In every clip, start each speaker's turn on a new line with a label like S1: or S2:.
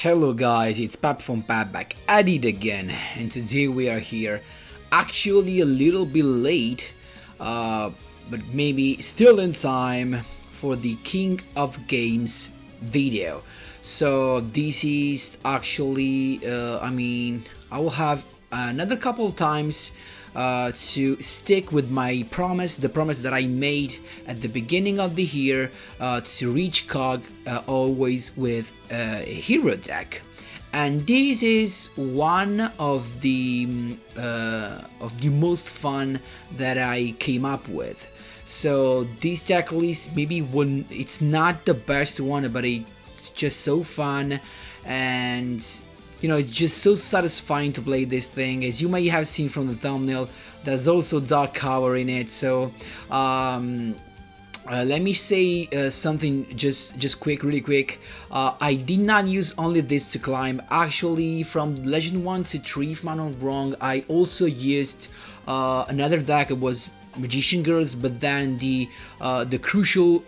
S1: Hello guys, it's Pap from Pap back at it again, and today we are here, actually a little bit late, but maybe still in time for the King of Games video. So this is actually, I will have another couple of times to stick with my promise, the promise that I made at the beginning of the year, to reach COG always with a hero deck. And this is one of the most fun that I came up with. So this deck list, maybe when it's not the best one, but it's just so fun, and you know, it's just so satisfying to play this thing. As you may have seen from the thumbnail, there's also dark cover in it. So let me say something just really quick. I did not use only this to climb. Actually, from Legend 1 to 3, if I'm not wrong, I also used another deck. It was Magician Girls, but then the crucial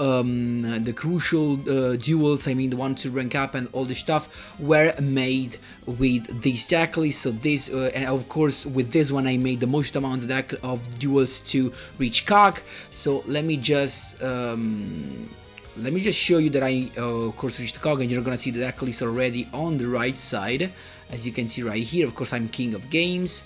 S1: duels, I mean the one to rank up and all the stuff, were made with this deck list. So this and of course with this one I made the most amount of deck of duels to reach COG. So let me just show you that I of course reached COG, and you're gonna see the deck list already on the right side, as you can see right here. Of course I'm King of Games.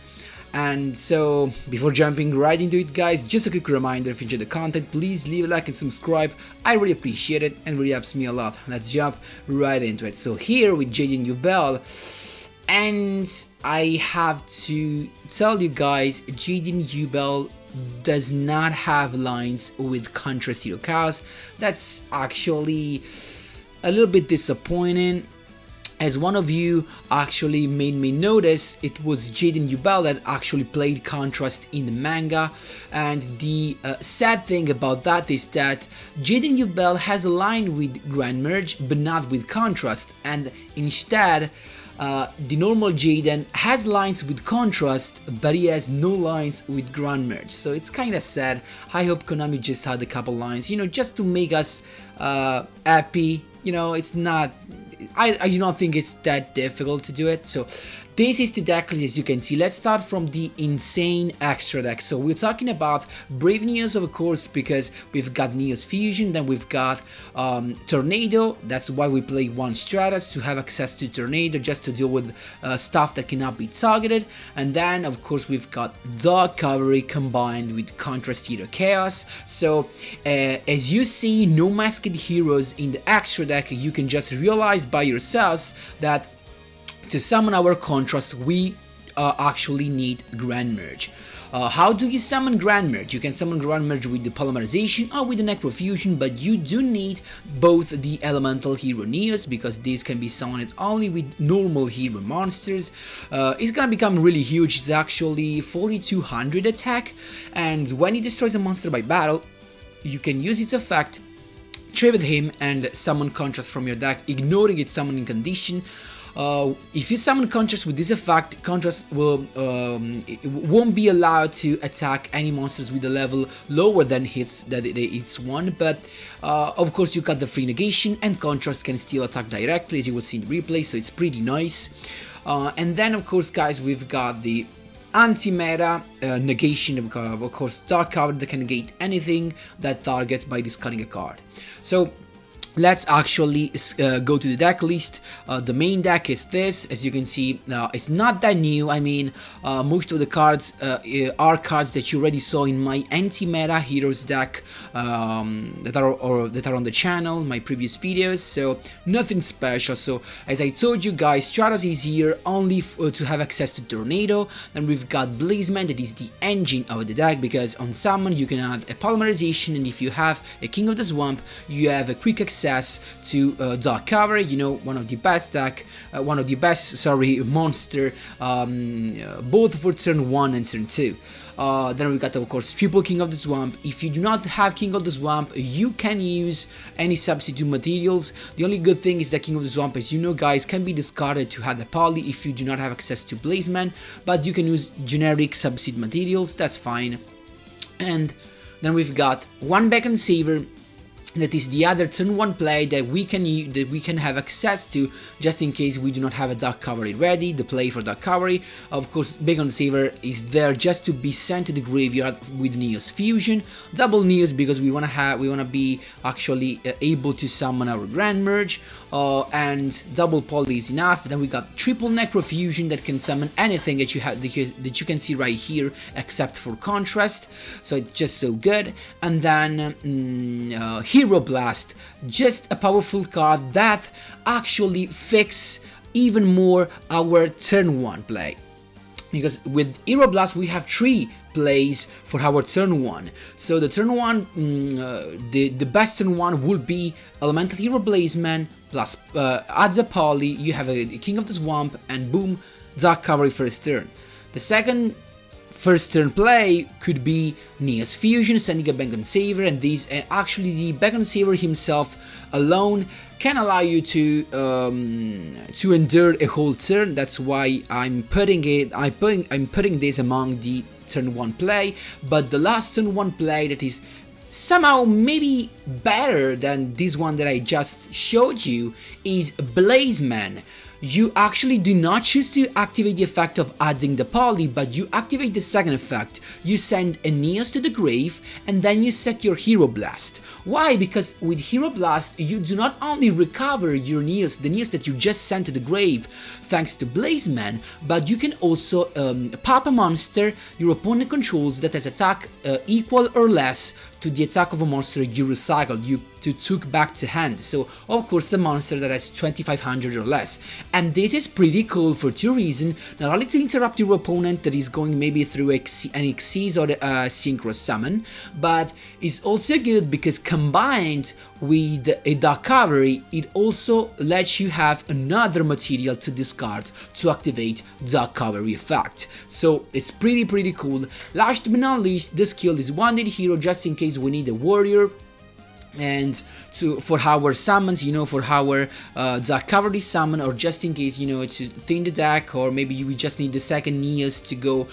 S1: And so, before jumping right into it, guys, just a quick reminder: if you enjoyed the content, please leave a like and subscribe. I really appreciate it and really helps me a lot. Let's jump right into it. So here with Duel, and I have to tell you guys, Duel does not have lines with Contrast Hero Chaos. That's actually a little bit disappointing. As one of you actually made me notice, it was Duel that actually played Contrast in the manga, and the sad thing about that is that Duel has a line with Grand Merge but not with Contrast, and instead the normal Jaden has lines with Contrast, but he has no lines with Grand Merge. So it's kinda sad. I hope Konami just had a couple lines, you know, just to make us happy. You know, it's not, I do not think it's that difficult to do it. So this is the deck list, as you can see. Let's start from the insane extra deck. So we're talking about Brave Neos, of course, because we've got Neos Fusion, then we've got Tornado. That's why we play one Stratus, to have access to Tornado, just to deal with stuff that cannot be targeted. And then, of course, we've got Dark Cavalry combined with Contrast Hero Chaos. So as you see, no masked heroes in the extra deck. You can just realize by yourselves that to summon our Contrast, we actually need Grand Merge. How do you summon Grand Merge? You can summon Grand Merge with the Polymerization or with the Necrofusion, but you do need both the Elemental Hero Neos, because these can be summoned only with normal hero monsters. It's gonna become really huge. It's actually 4200 attack, and when it destroys a monster by battle, you can use its effect, trade with him, and summon Contrast from your deck, ignoring its summoning condition. If you summon Contrast with this effect, Contrast won't be allowed to attack any monsters with a level lower than it's one, but of course you got the free negation, and Contrast can still attack directly, as you will see in the replay, so it's pretty nice. And then of course, guys, we've got the Anti-Meta negation, of course Dark Cover that can negate anything that targets by discarding a card. So let's actually go to the deck list. The main deck is this. As you can see, it's not that new. I mean, most of the cards are cards that you already saw in my anti-meta heroes deck that are on the channel, my previous videos. So nothing special. So as I told you guys, Stratos is here only to have access to Tornado. Then we've got Blazeman, that is the engine of the deck, because on summon you can have a Polymerization, and if you have a King of the Swamp, you have a quick access to Dark Cavalry, you know, one of the best monster, both for turn 1 and turn 2. Then we got, of course, triple King of the Swamp. If you do not have King of the Swamp, you can use any substitute materials. The only good thing is that King of the Swamp, as you know, guys, can be discarded to have the poly if you do not have access to Blazeman, but you can use generic substitute materials, that's fine. And then we've got one Beacon Saver, that is the other turn 1 play that we can have access to, just in case we do not have a Dark Cavalry ready. The play for Dark Cavalry, of course, Beacon Saver is there just to be sent to the graveyard with Neos Fusion, double Neos because we wanna be actually able to summon our Grand Merge, and double Poly is enough. Then we got triple Necrofusion that can summon anything that you can see right here except for Contrast, so it's just so good. And then Hero Blast, just a powerful card that actually fix even more our turn 1 play, because with Hero Blast we have 3 plays for our turn 1. So the turn 1, the best turn 1 would be Elemental Hero Blazeman plus adds a Poly, you have a King of the Swamp, and boom, Dark Cavalry first turn. The second first turn play could be Neos Fusion, sending a Beacon Saver, and actually the Beacon Saver himself alone can allow you to endure a whole turn. That's why I'm putting this among the turn 1 play. But the last turn 1 play that is somehow maybe better than this one that I just showed you is Blazeman. You actually do not choose to activate the effect of adding the Poly, but you activate the second effect. You send a Neos to the grave, and then you set your Hero Blast. Why? Because with Hero Blast, you do not only recover your Neos, the Neos that you just sent to the grave, thanks to Blazeman, but you can also pop a monster your opponent controls that has attack equal or less to the attack of a monster you recycled, you took back to hand. So of course the monster that has 2500 or less. And this is pretty cool for 2 reasons, not only to interrupt your opponent that is going maybe through an Xyz or a Synchro Summon, but it's also good because combined with a Dark Cavalry, it also lets you have another material to discard to activate Dark Cavalry effect. So it's pretty cool. Last but not least, the skill is Wounded Hero, just in case we need a warrior, and for our summons, for our Dark Cavalry summon, or just in case, to thin the deck, or maybe we just need the second Neos to go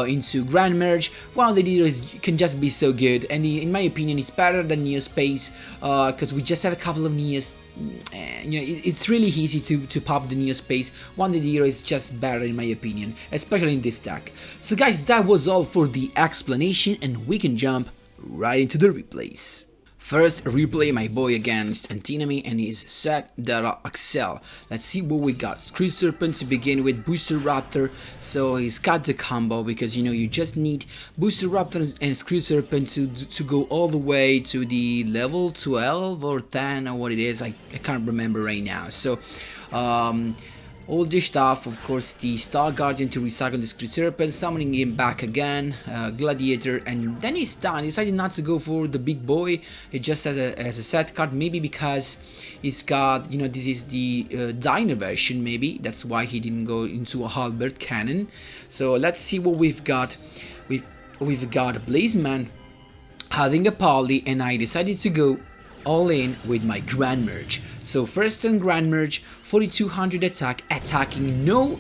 S1: into Grand Merge. Well, the Hero can just be so good, and in my opinion it's better than Neos Space, because we just have a couple of Neos. It's really easy to pop the Neos Space. One the Hero is just better in my opinion, especially in this deck. So guys, that was all for the explanation, and we can jump right into the replays. First, replay my boy against Antinomy and his set Dara Axel. Let's see what we got. Screw Serpent to begin with, Booster Raptor. So he's got the combo because you just need Booster Raptor and Screw Serpent to go all the way to the level 12 or 10 or what it is. I can't remember right now. So all this stuff, of course, the Star Guardian to recycle the Screw Serpent, summoning him back again, Gladiator, and then he's done. He decided not to go for the big boy, it just as a set card, maybe because he's got, this is the Dino version, maybe, that's why he didn't go into a Halberd Cannon. So let's see what we've got. We've got Blazeman having a Poly, and I decided to go all in with my Grand Merge. So first turn Grand Merge, 4200 attack, attacking no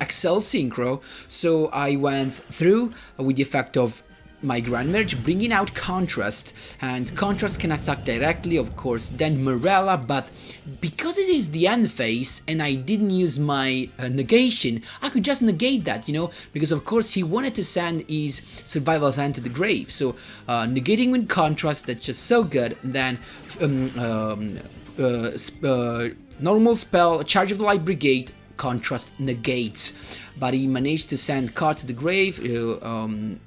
S1: Axel Synchro. So I went through with the effect of my Grand Merge, bringing out Contrast, and Contrast can attack directly, of course, then Morella, but because it is the end phase and I didn't use my negation, I could just negate that, because of course he wanted to send his Survival's Hand to the grave, so negating with Contrast, that's just so good. Then normal spell, Charge of the Light Brigade, Contrast negates, but he managed to send card to the grave,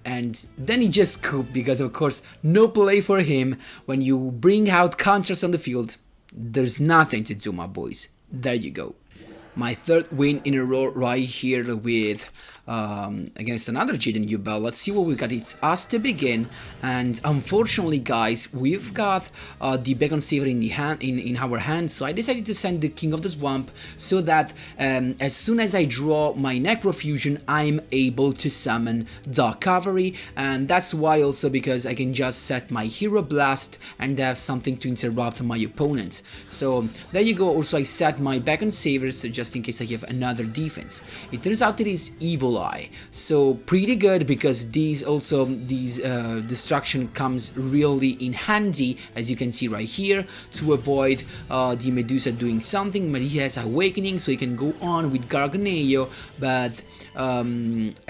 S1: and then he just scooped, because of course no play for him. When you bring out Contrast on the field, there's nothing to do, my boys. There you go. My third win in a row right here with against another Jaden Yubel. Let's see what we got. It's us to begin, and unfortunately, guys, we've got the Beacon Saver in the hand, in our hand. So I decided to send the King of the Swamp so that as soon as I draw my Necrofusion, I'm able to summon Dark Cavalry, and that's why also because I can just set my Hero Blast and have something to interrupt my opponent. So there you go. Also, I set my Beacon Savers just in case I have another defense. It turns out it is Evil Eye, so pretty good, because these destruction comes really in handy, as you can see right here, to avoid the Medusa doing something. But he has Awakening, so he can go on with Garganeo, but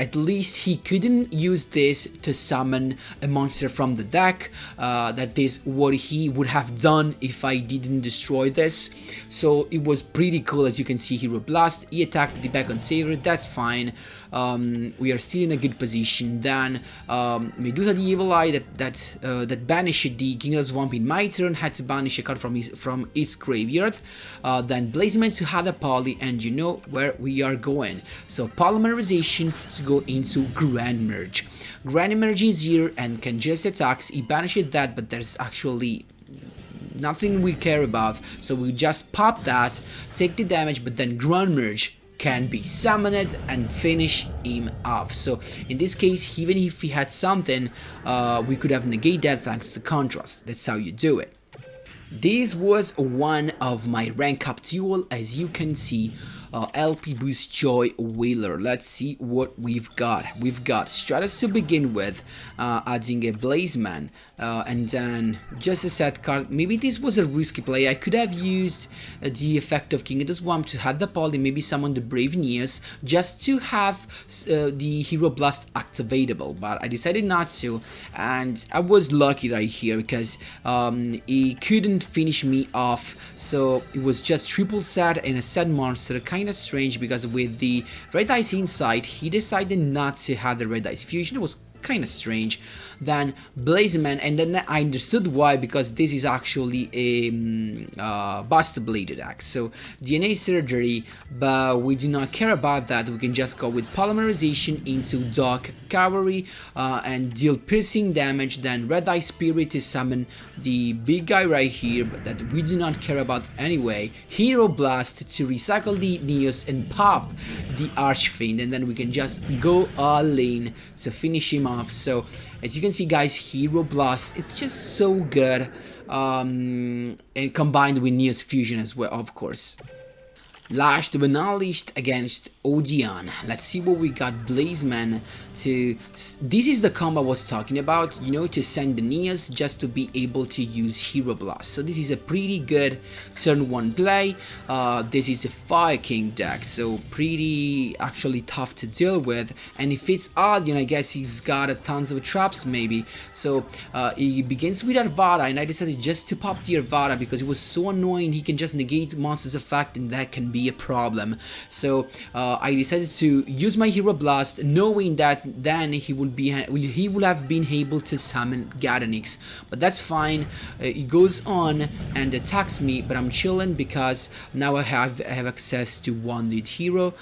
S1: at least he couldn't use this to summon a monster from the deck. That is what he would have done if I didn't destroy this. So it was pretty cool. As you can see, Hero Blast, he attacked the back on Savior, that's fine. We are still in a good position. Then Medusa the Evil Eye that banished the King of Swamp in my turn, had to banish a card from its graveyard. Then Blazement to have a Poly, and you know where we are going. So Polymerization to go into Grand Merge. Grand Merge is here and can just attack. He banished that, but there's actually nothing we care about, so we just pop that, take the damage, but then Grand Merge can be summoned and finish him off. So in this case, even if he had something, we could have negated that thanks to Contrast. That's how you do it. This was one of my rank up duel, as you can see. LP Boost Joy Wheeler. Let's see what we've got. We've got Stratus to begin with, adding a Blazeman, and then just a set card. Maybe this was a risky play. I could have used the effect of King of the Swamp to have the Poly, maybe summon the Brave Neos, just to have the Hero Blast activatable, but I decided not to, and I was lucky right here, because he couldn't finish me off, so it was just triple set and a set monster. Kind of strange, because with the Red Ice inside, he decided not to have the Red Ice Fusion. It was kind of strange. Then Blazeman, and then I understood why, because this is actually a Buster Bladed Axe, so DNA Surgery, but we do not care about that. We can just go with Polymerization into Dark Cavalry and deal piercing damage. Then Red Eye Spirit to summon the big guy right here, but that we do not care about anyway. Hero Blast to recycle the Neos and pop the Archfiend, and then we can just go all in to finish him off. So as you can see, guys, Hero Blast, it's just so good, and combined with Neos Fusion as well, of course. Last but not least, against Odeon. Let's see what we got. Blazeman to... This is the combo I was talking about, you know, to send the Neos just to be able to use Hero Blast. So this is a pretty good turn 1 play. This is a Fire King deck, so pretty actually tough to deal with. And if it's Odeon, I guess he's got tons of traps maybe. So he begins with Arvada, and I decided just to pop the Arvada because it was so annoying. He can just negate monster's effect, and that can be a problem. So I decided to use my Hero Blast, knowing that then he will have been able to summon Gadanix, but that's fine. He goes on and attacks me, but I'm chilling because now I have access to Wounded Hero.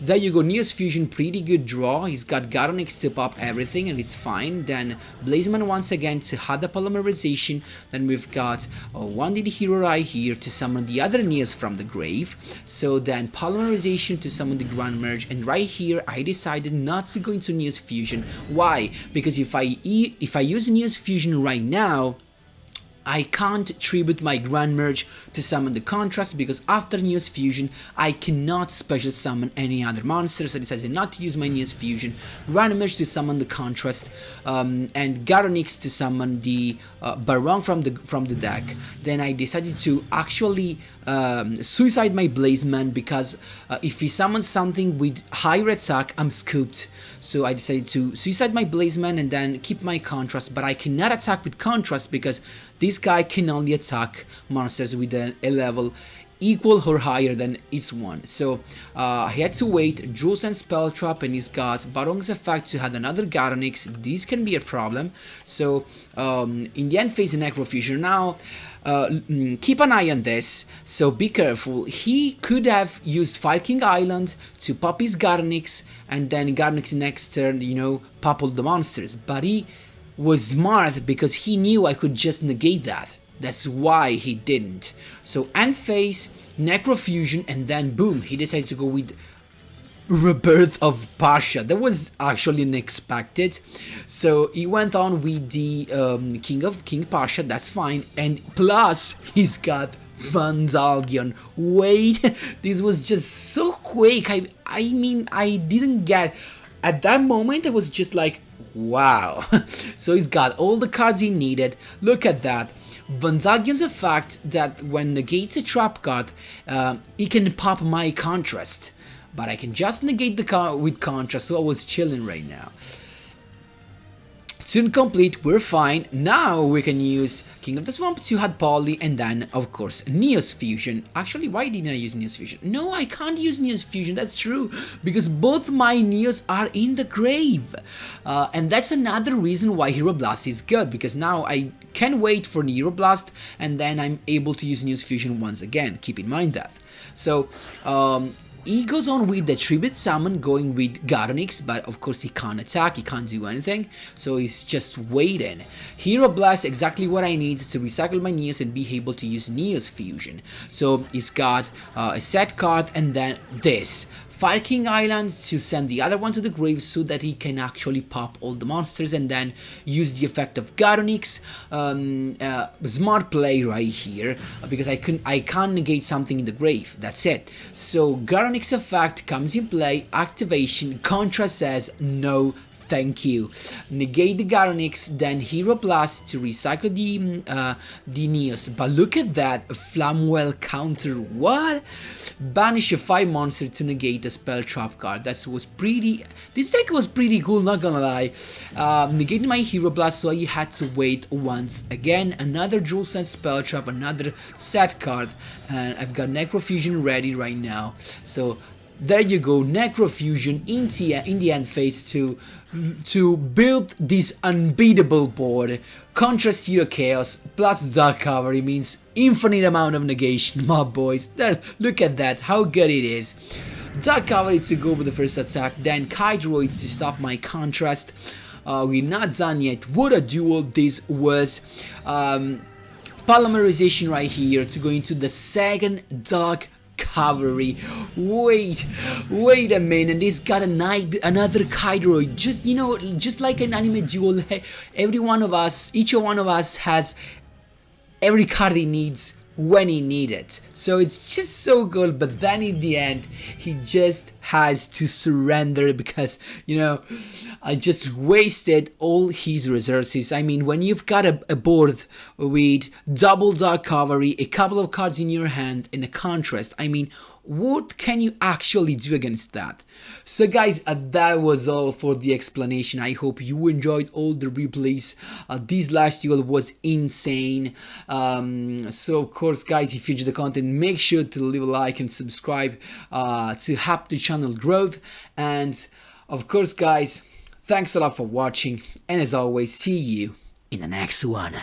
S1: There you go, Neos Fusion, pretty good draw. He's got Gadanix to pop everything, and it's fine. Then Blazeman once again to have the Polymerization. Then we've got a Wounded Hero right here to summon the other Neos from the grave. So then Polymerization to summon the Grand Merge, and right here I decided not to go into Neos Fusion. Why? Because if I use Neos Fusion right now, I can't tribute my Grand Merge to summon the Contrast, because after Neos Fusion I cannot special summon any other monsters. I decided not to use my Neos Fusion, Grand Merge to summon the Contrast, and Garonix to summon the Barong from the deck. Then I decided to actually suicide my Blazeman, because if he summons something with higher attack, I'm scooped. So I decided to suicide my Blazeman and then keep my Contrast, but I cannot attack with Contrast because this guy can only attack monsters with a level equal or higher than its one. So I had to wait, drew some Spell Trap, and he's got Barong's effect to have another Garonix. This can be a problem. So in the end phase, Necrofusion. Now keep an eye on this, so be careful. He could have used Fire King Island to pop his Garonix, and then Garonix next turn, you know, pop all the monsters, but he was smart because he knew I could just negate that. That's why he didn't. So end phase, Necrofusion, and then boom, he decides to go with Rebirth of Pasha. That was actually unexpected. So he went on with the King Pasha, that's fine, and plus he's got Vandalgion. Wait, this was just so quick. I mean, I didn't get... At that moment, I was just like, wow. So he's got all the cards he needed. Look at that. Vandalgion's a fact that when negates a trap card, he can pop my contrast. But I can just negate the card with contrast, so I was chilling right now. Soon complete, we're fine. Now we can use King of the Swamp to add Poly, and then, of course, Neos Fusion. Actually, why didn't I use Neos Fusion? No, I can't use Neos Fusion, that's true, because both my Neos are in the grave. And that's another reason why Hero Blast is good, because now I can wait for Hero Blast, and then I'm able to use Neos Fusion once again. Keep in mind that. So, he goes on with the Tribute Summon, going with Garonix, but of course he can't attack, he can't do anything, so he's just waiting. Hero Blast, exactly what I need to recycle my Neos and be able to use Neos Fusion. So he's got a set card, and then this. Fire King Island to send the other one to the grave so that he can actually pop all the monsters and then use the effect of Garonix. Smart play right here, because I can't negate something in the grave, that's it. So Garonix effect comes in play, activation, Contra says no thank you. Negate the Garonix, then Hero Blast to recycle the Neos. But look at that, Flamwell counter, what? Banish a 5 monster to negate a spell trap card. That was pretty, this deck was pretty cool, not gonna lie. Negating my Hero Blast, so I had to wait once again. Another Jewel Sent spell trap, another set card, and I've got Necrofusion ready right now. So there you go, Necrofusion in the end phase to build this unbeatable board. Contrast Hero Chaos plus Dark Cavalry means infinite amount of negation, my boys. There, look at that, how good it is. Dark Cavalry to go with the first attack, then Kydroids to stop my contrast. We're not done yet. What a duel this was. Polymerization right here to go into the second Dark Cavalry. Wait a minute, this got another Kydroid, just, you know, just like an anime duel. Every one of us, each one of us has every card he needs when he needs it. So it's just so good, but then in the end, he just has to surrender because, you know, I just wasted all his resources. I mean, when you've got a board with double Dark Cavalry, a couple of cards in your hand, and a contrast, I mean, what can you actually do against that? So guys, that was all for the explanation. I hope you enjoyed all the replays. This last duel was insane. So of course guys, if you enjoyed the content, make sure to leave a like and subscribe to help the channel growth. And of course guys, thanks a lot for watching, and as always, see you in the next one.